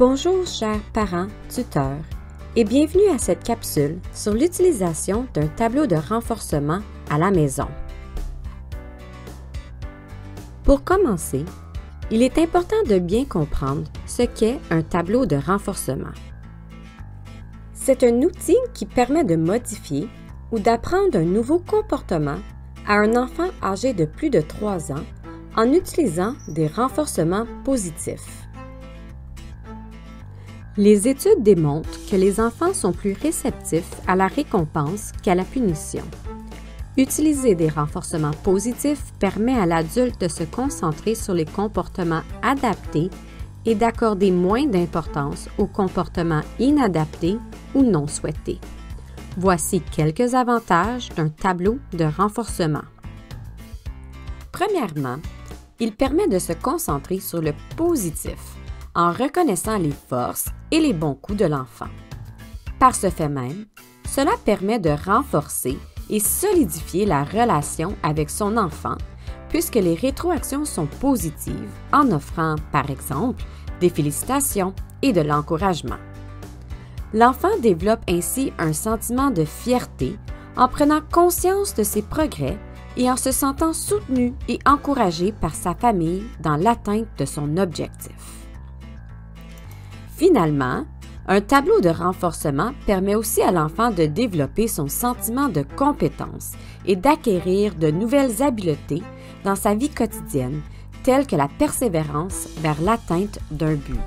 Bonjour chers parents, tuteurs, et bienvenue à cette capsule sur l'utilisation d'un tableau de renforcement à la maison. Pour commencer, il est important de bien comprendre ce qu'est un tableau de renforcement. C'est un outil qui permet de modifier ou d'apprendre un nouveau comportement à un enfant âgé de plus de 3 ans en utilisant des renforcements positifs. Les études démontrent que les enfants sont plus réceptifs à la récompense qu'à la punition. Utiliser des renforcements positifs permet à l'adulte de se concentrer sur les comportements adaptés et d'accorder moins d'importance aux comportements inadaptés ou non souhaités. Voici quelques avantages d'un tableau de renforcement. Premièrement, il permet de se concentrer sur le positif en reconnaissant les forces et les bons coups de l'enfant. Par ce fait même, cela permet de renforcer et solidifier la relation avec son enfant puisque les rétroactions sont positives en offrant, par exemple, des félicitations et de l'encouragement. L'enfant développe ainsi un sentiment de fierté en prenant conscience de ses progrès et en se sentant soutenu et encouragé par sa famille dans l'atteinte de son objectif. Finalement, un tableau de renforcement permet aussi à l'enfant de développer son sentiment de compétence et d'acquérir de nouvelles habiletés dans sa vie quotidienne, telles que la persévérance vers l'atteinte d'un but.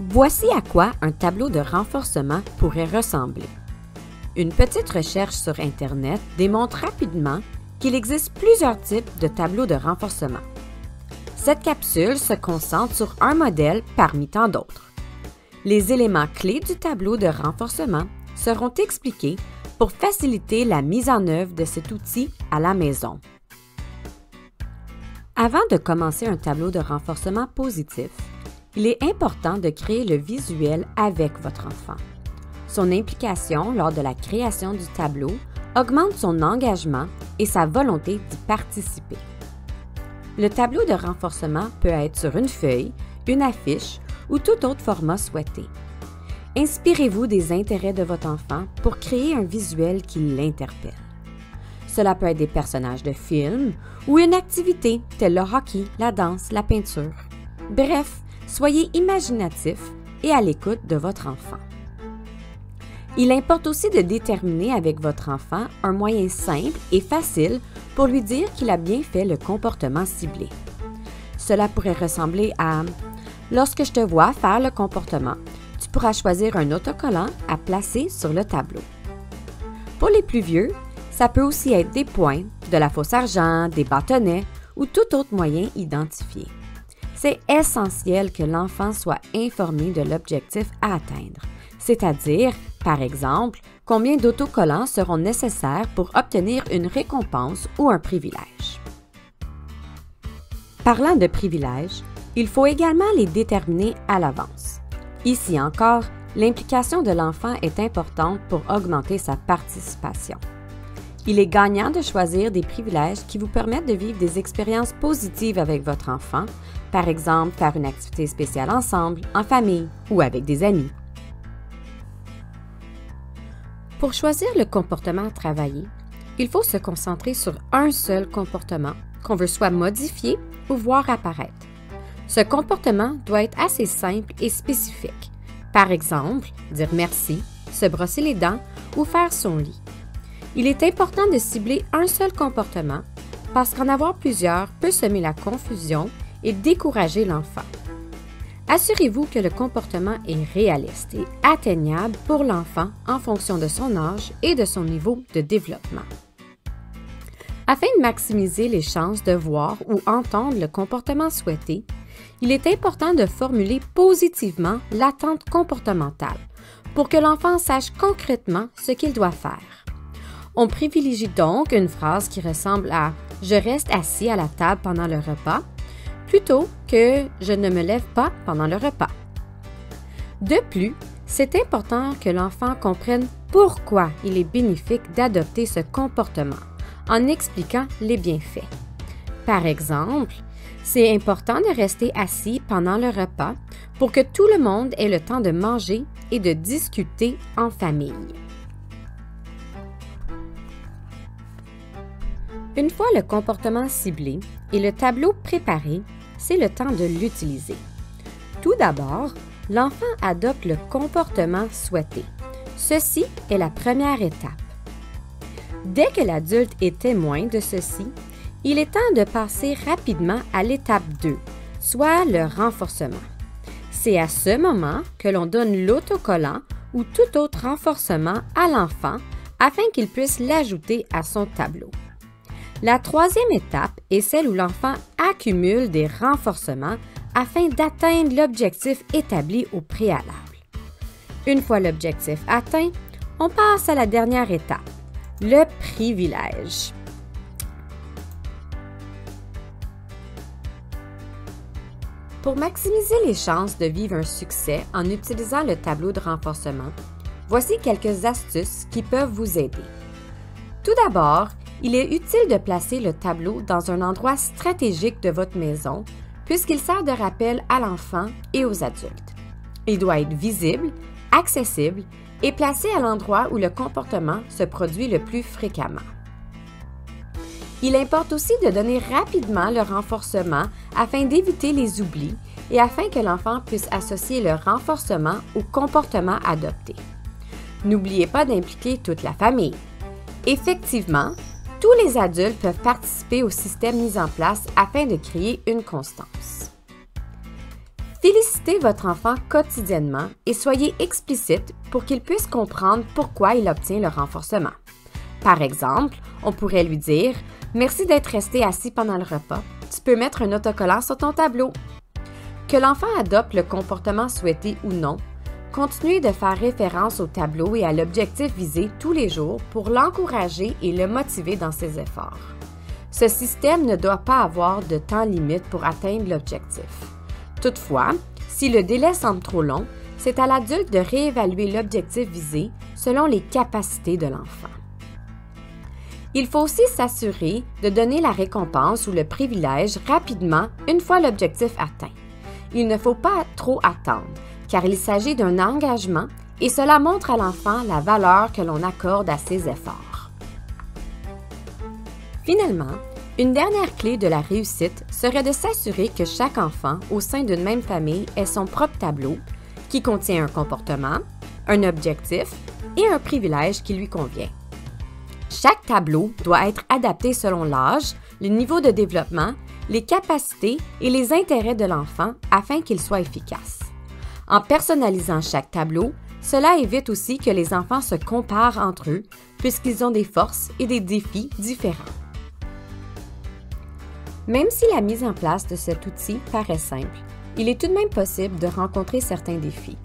Voici à quoi un tableau de renforcement pourrait ressembler. Une petite recherche sur Internet démontre rapidement qu'il existe plusieurs types de tableaux de renforcement. Cette capsule se concentre sur un modèle parmi tant d'autres. Les éléments clés du tableau de renforcement seront expliqués pour faciliter la mise en œuvre de cet outil à la maison. Avant de commencer un tableau de renforcement positif, il est important de créer le visuel avec votre enfant. Son implication lors de la création du tableau augmente son engagement et sa volonté d'y participer. Le tableau de renforcement peut être sur une feuille, une affiche ou tout autre format souhaité. Inspirez-vous des intérêts de votre enfant pour créer un visuel qui l'interpelle. Cela peut être des personnages de films ou une activité telle le hockey, la danse, la peinture. Bref, soyez imaginatif et à l'écoute de votre enfant. Il importe aussi de déterminer avec votre enfant un moyen simple et facile pour lui dire qu'il a bien fait le comportement ciblé. Cela pourrait ressembler à « Lorsque je te vois faire le comportement, tu pourras choisir un autocollant à placer sur le tableau. » Pour les plus vieux, ça peut aussi être des points, de la fausse argent, des bâtonnets ou tout autre moyen identifié. C'est essentiel que l'enfant soit informé de l'objectif à atteindre, c'est-à-dire, par exemple, combien d'autocollants seront nécessaires pour obtenir une récompense ou un privilège. Parlant de privilèges, il faut également les déterminer à l'avance. Ici encore, l'implication de l'enfant est importante pour augmenter sa participation. Il est gagnant de choisir des privilèges qui vous permettent de vivre des expériences positives avec votre enfant, par exemple faire une activité spéciale ensemble, en famille ou avec des amis. Pour choisir le comportement à travailler, il faut se concentrer sur un seul comportement qu'on veut soit modifier ou voir apparaître. Ce comportement doit être assez simple et spécifique. Par exemple, dire merci, se brosser les dents ou faire son lit. Il est important de cibler un seul comportement parce qu'en avoir plusieurs peut semer la confusion et décourager l'enfant. Assurez-vous que le comportement est réaliste et atteignable pour l'enfant en fonction de son âge et de son niveau de développement. Afin de maximiser les chances de voir ou entendre le comportement souhaité, il est important de formuler positivement l'attente comportementale pour que l'enfant sache concrètement ce qu'il doit faire. On privilégie donc une phrase qui ressemble à « Je reste assis à la table pendant le repas » plutôt que « Je ne me lève pas pendant le repas ». De plus, c'est important que l'enfant comprenne pourquoi il est bénéfique d'adopter ce comportement en expliquant les bienfaits. Par exemple, C'est important de rester assis pendant le repas pour que tout le monde ait le temps de manger et de discuter en famille. Une fois le comportement ciblé et le tableau préparé, c'est le temps de l'utiliser. Tout d'abord, l'enfant adopte le comportement souhaité. Ceci est la première étape. Dès que l'adulte est témoin de ceci, il est temps de passer rapidement à l'étape 2, soit le renforcement. C'est à ce moment que l'on donne l'autocollant ou tout autre renforcement à l'enfant afin qu'il puisse l'ajouter à son tableau. La troisième étape est celle où l'enfant accumule des renforcements afin d'atteindre l'objectif établi au préalable. Une fois l'objectif atteint, on passe à la dernière étape, le privilège. Pour maximiser les chances de vivre un succès en utilisant le tableau de renforcement, voici quelques astuces qui peuvent vous aider. Tout d'abord, il est utile de placer le tableau dans un endroit stratégique de votre maison puisqu'il sert de rappel à l'enfant et aux adultes. Il doit être visible, accessible et placé à l'endroit où le comportement se produit le plus fréquemment. Il importe aussi de donner rapidement le renforcement afin d'éviter les oublis et afin que l'enfant puisse associer le renforcement au comportement adopté. N'oubliez pas d'impliquer toute la famille. Effectivement, tous les adultes peuvent participer au système mis en place afin de créer une constance. Félicitez votre enfant quotidiennement et soyez explicite pour qu'il puisse comprendre pourquoi il obtient le renforcement. Par exemple, on pourrait lui dire « Merci d'être resté assis pendant le repas. Tu peux mettre un autocollant sur ton tableau. » Que l'enfant adopte le comportement souhaité ou non, continuez de faire référence au tableau et à l'objectif visé tous les jours pour l'encourager et le motiver dans ses efforts. Ce système ne doit pas avoir de temps limite pour atteindre l'objectif. Toutefois, si le délai semble trop long, c'est à l'adulte de réévaluer l'objectif visé selon les capacités de l'enfant. Il faut aussi s'assurer de donner la récompense ou le privilège rapidement une fois l'objectif atteint. Il ne faut pas trop attendre, car il s'agit d'un engagement et cela montre à l'enfant la valeur que l'on accorde à ses efforts. Finalement, une dernière clé de la réussite serait de s'assurer que chaque enfant au sein d'une même famille ait son propre tableau qui contient un comportement, un objectif et un privilège qui lui convient. Chaque tableau doit être adapté selon l'âge, le niveau de développement, les capacités et les intérêts de l'enfant afin qu'il soit efficace. En personnalisant chaque tableau, cela évite aussi que les enfants se comparent entre eux puisqu'ils ont des forces et des défis différents. Même si la mise en place de cet outil paraît simple, il est tout de même possible de rencontrer certains défis.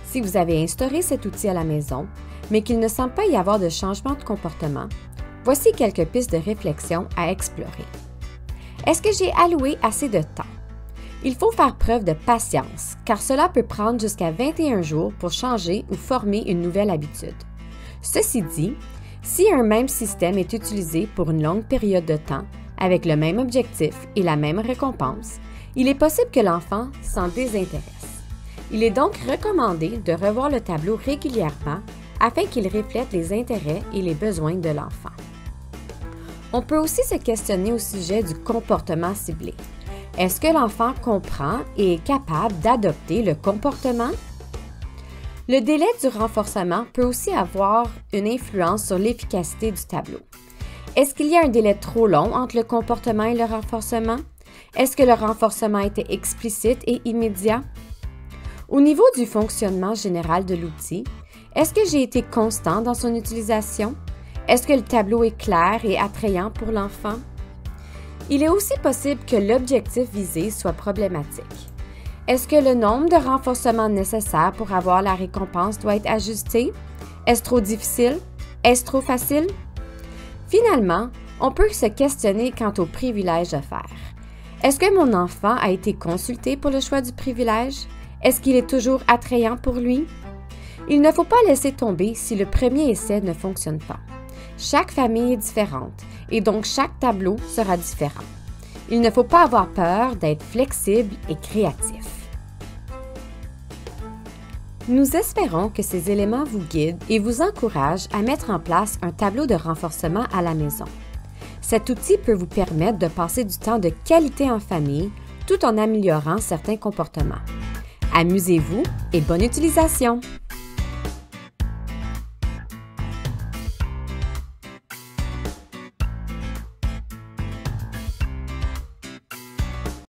Si vous avez instauré cet outil à la maison, mais qu'il ne semble pas y avoir de changement de comportement, voici quelques pistes de réflexion à explorer. Est-ce que j'ai alloué assez de temps? Il faut faire preuve de patience, car cela peut prendre jusqu'à 21 jours pour changer ou former une nouvelle habitude. Ceci dit, si un même système est utilisé pour une longue période de temps, avec le même objectif et la même récompense, il est possible que l'enfant s'en désintéresse. Il est donc recommandé de revoir le tableau régulièrement afin qu'il reflète les intérêts et les besoins de l'enfant. On peut aussi se questionner au sujet du comportement ciblé. Est-ce que l'enfant comprend et est capable d'adopter le comportement? Le délai du renforcement peut aussi avoir une influence sur l'efficacité du tableau. Est-ce qu'il y a un délai trop long entre le comportement et le renforcement? Est-ce que le renforcement était explicite et immédiat? Au niveau du fonctionnement général de l'outil, est-ce que j'ai été constant dans son utilisation? Est-ce que le tableau est clair et attrayant pour l'enfant? Il est aussi possible que l'objectif visé soit problématique. Est-ce que le nombre de renforcements nécessaires pour avoir la récompense doit être ajusté? Est-ce trop difficile? Est-ce trop facile? Finalement, on peut se questionner quant au privilège offert. Est-ce que mon enfant a été consulté pour le choix du privilège? Est-ce qu'il est toujours attrayant pour lui? Il ne faut pas laisser tomber si le premier essai ne fonctionne pas. Chaque famille est différente et donc chaque tableau sera différent. Il ne faut pas avoir peur d'être flexible et créatif. Nous espérons que ces éléments vous guident et vous encouragent à mettre en place un tableau de renforcement à la maison. Cet outil peut vous permettre de passer du temps de qualité en famille tout en améliorant certains comportements. Amusez-vous et bonne utilisation!